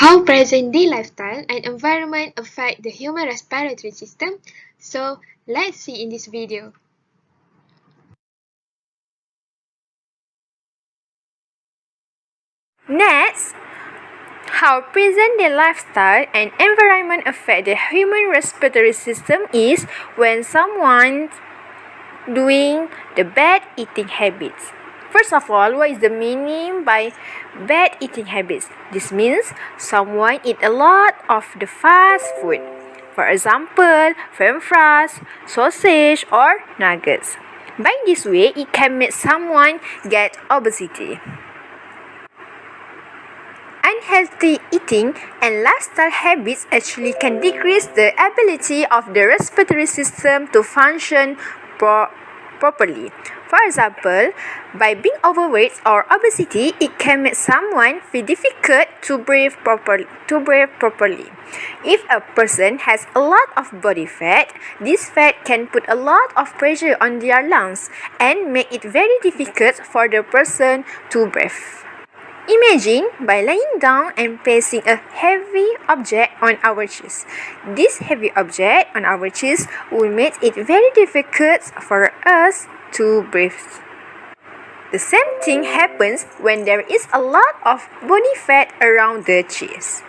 How present-day lifestyle and environment affect the human respiratory system? So let's see in this video. Next, how present-day lifestyle and environment affect the human respiratory system is when someone doing the bad eating habits. First of all, what is the meaning by bad eating habits? This means someone eat a lot of the fast food. For example, french fries, sausage, or nuggets. By this way, it can make someone get obesity. Unhealthy eating and lifestyle habits actually can decrease the ability of the respiratory system to function properly. For example, by being overweight or obesity, it can make someone feel difficult to breathe properly. If a person has a lot of body fat, this fat can put a lot of pressure on their lungs and make it very difficult for the person to breathe. Imagine by lying down and placing a heavy object on our chest. This heavy object on our chest will make it very difficult for us to breathe. The same thing happens when there is a lot of body fat around the chest.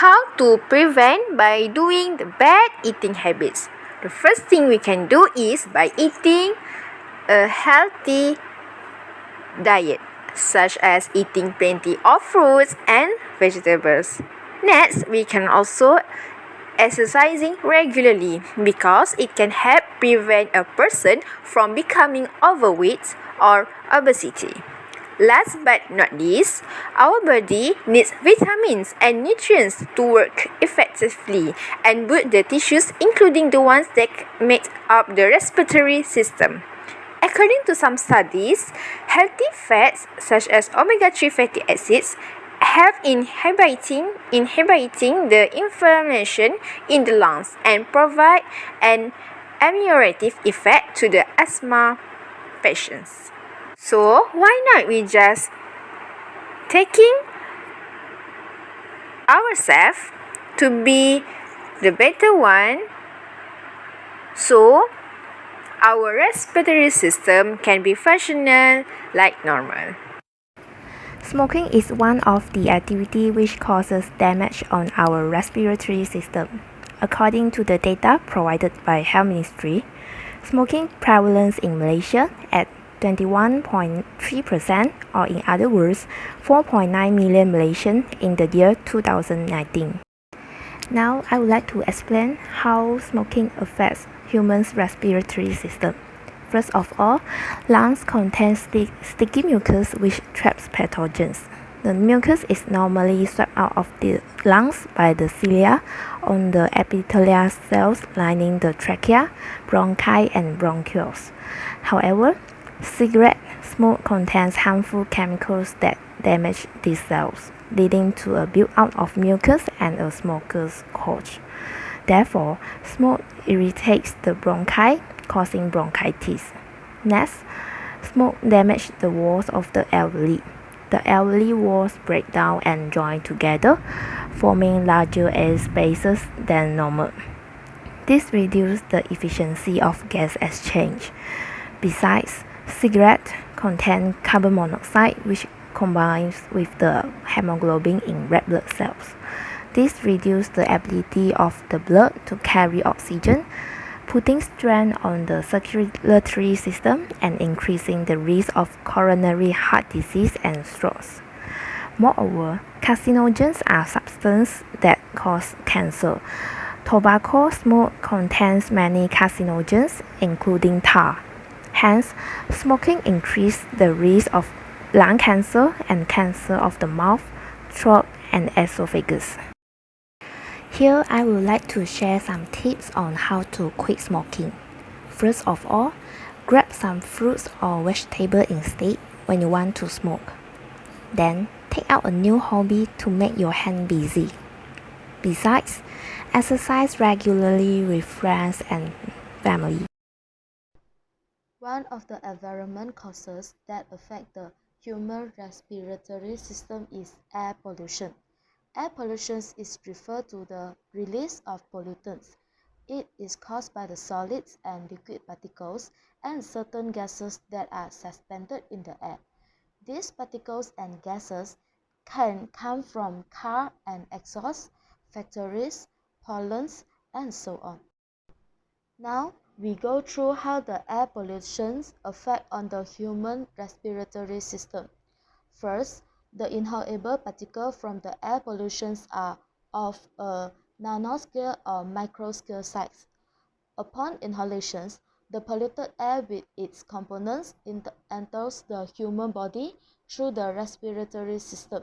How to prevent by doing the bad eating habits? The first thing we can do is by eating a healthy diet, such as eating plenty of fruits and vegetables. Next, we can also exercising regularly because it can help prevent a person from becoming overweight or obesity. Last but not least, our body needs vitamins and nutrients to work effectively and boost the tissues, including the ones that make up the respiratory system. According to some studies, healthy fats such as omega-3 fatty acids help in inhibiting the inflammation in the lungs and provide an ameliorative effect to the asthma patients. So why not we just taking ourselves to be the better one, so our respiratory system can be functional like normal. Smoking is one of the activities which causes damage on our respiratory system. According to the data provided by Health Ministry, smoking prevalence in Malaysia at 21.3%, or in other words, 4.9 million Malaysians in the year 2019. Now, I would like to explain how smoking affects humans' respiratory system. First of all, lungs contain sticky mucus which traps pathogens. The mucus is normally swept out of the lungs by the cilia on the epithelial cells lining the trachea, bronchi, and bronchioles. However, cigarette smoke contains harmful chemicals that damage these cells, leading to a build-up of mucus and a smoker's cough. Therefore, smoke irritates the bronchi, causing bronchitis. Next, smoke damages the walls of the alveoli. The alveoli walls break down and join together, forming larger air spaces than normal. This reduces the efficiency of gas exchange. Besides, cigarettes contain carbon monoxide, which combines with the hemoglobin in red blood cells. This reduces the ability of the blood to carry oxygen, putting strain on the circulatory system and increasing the risk of coronary heart disease and strokes. Moreover, carcinogens are substances that cause cancer. Tobacco smoke contains many carcinogens, including tar. Hence, smoking increases the risk of lung cancer and cancer of the mouth, throat, and esophagus. Here, I would like to share some tips on how to quit smoking. First of all, grab some fruits or vegetables instead when you want to smoke. Then, take out a new hobby to make your hand busy. Besides, exercise regularly with friends and family. One of the environment causes that affect the human respiratory system is air pollution. Air pollution is referred to the release of pollutants. It is caused by the solids and liquid particles and certain gases that are suspended in the air. These particles and gases can come from car and exhaust, factories, pollens, and so on. Now, we go through how the air pollution affect on the human respiratory system. First, the inhalable particles from the air pollution are of a nanoscale or microscale size. Upon inhalation, the polluted air with its components enters the human body through the respiratory system.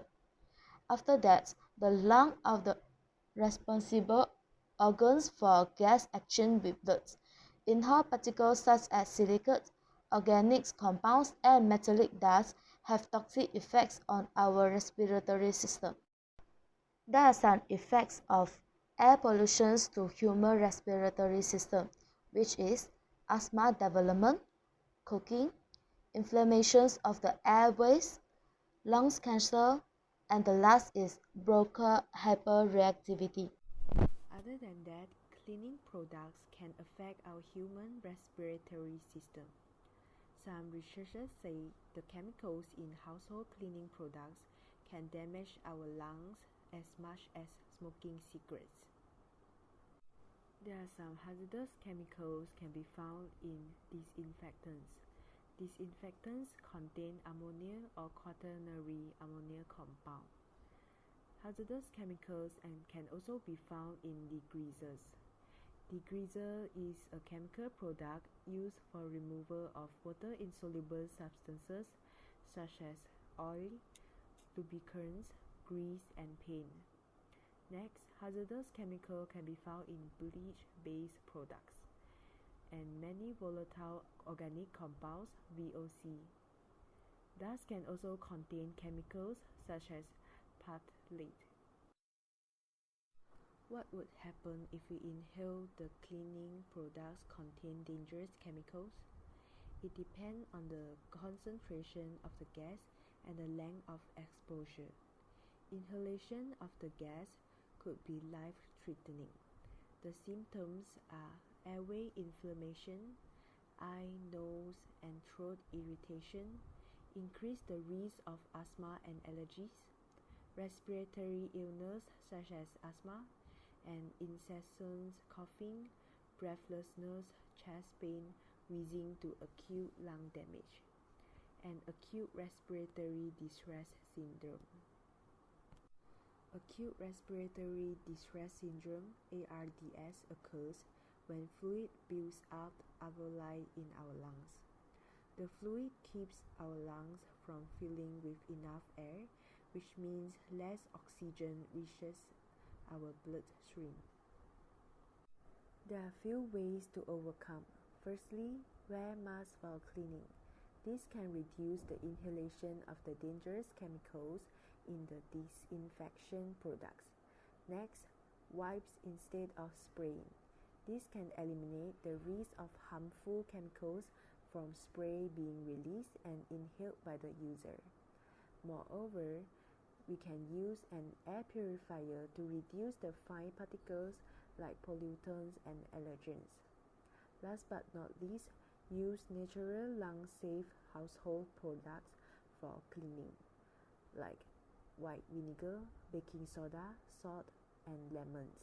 After that, the lungs are the responsible organs for gas exchange with blood. Inhaled particles such as silicates, organic compounds, and metallic dust have toxic effects on our respiratory system. There are some effects of air pollution to human respiratory system, which is asthma development, choking, inflammations of the airways, lungs cancer, and the last is bronchial hyperreactivity. Other than that, cleaning products can affect our human respiratory system. Some researchers say the chemicals in household cleaning products can damage our lungs as much as smoking cigarettes. There are some hazardous chemicals can be found in disinfectants. Disinfectants contain ammonia or quaternary ammonia compound. Hazardous chemicals can also be found in degreasers. Degreaser is a chemical product used for removal of water-insoluble substances such as oil, lubricants, grease, and paint. Next, hazardous chemical can be found in bleach-based products and many volatile organic compounds (VOC). Dust can also contain chemicals such as phthalates. What would happen if we inhale the cleaning products contain dangerous chemicals? It depends on the concentration of the gas and the length of exposure. Inhalation of the gas could be life-threatening. The symptoms are airway inflammation, eye, nose, and throat irritation, increase the risk of asthma and allergies, respiratory illness such as asthma, and incessant coughing, breathlessness, chest pain, wheezing to acute lung damage, and acute respiratory distress syndrome. Acute respiratory distress syndrome (ARDS) occurs when fluid builds up alveoli in our lungs. The fluid keeps our lungs from filling with enough air, which means less oxygen reaches our bloodstream. There are few ways to overcome. Firstly, wear masks while cleaning. This can reduce the inhalation of the dangerous chemicals in the disinfection products. Next, wipes instead of spraying. This can eliminate the risk of harmful chemicals from spray being released and inhaled by the user. Moreover, we can use an air purifier to reduce the fine particles like pollutants and allergens. Last but not least, use natural lung-safe household products for cleaning, like white vinegar, baking soda, salt, and lemons.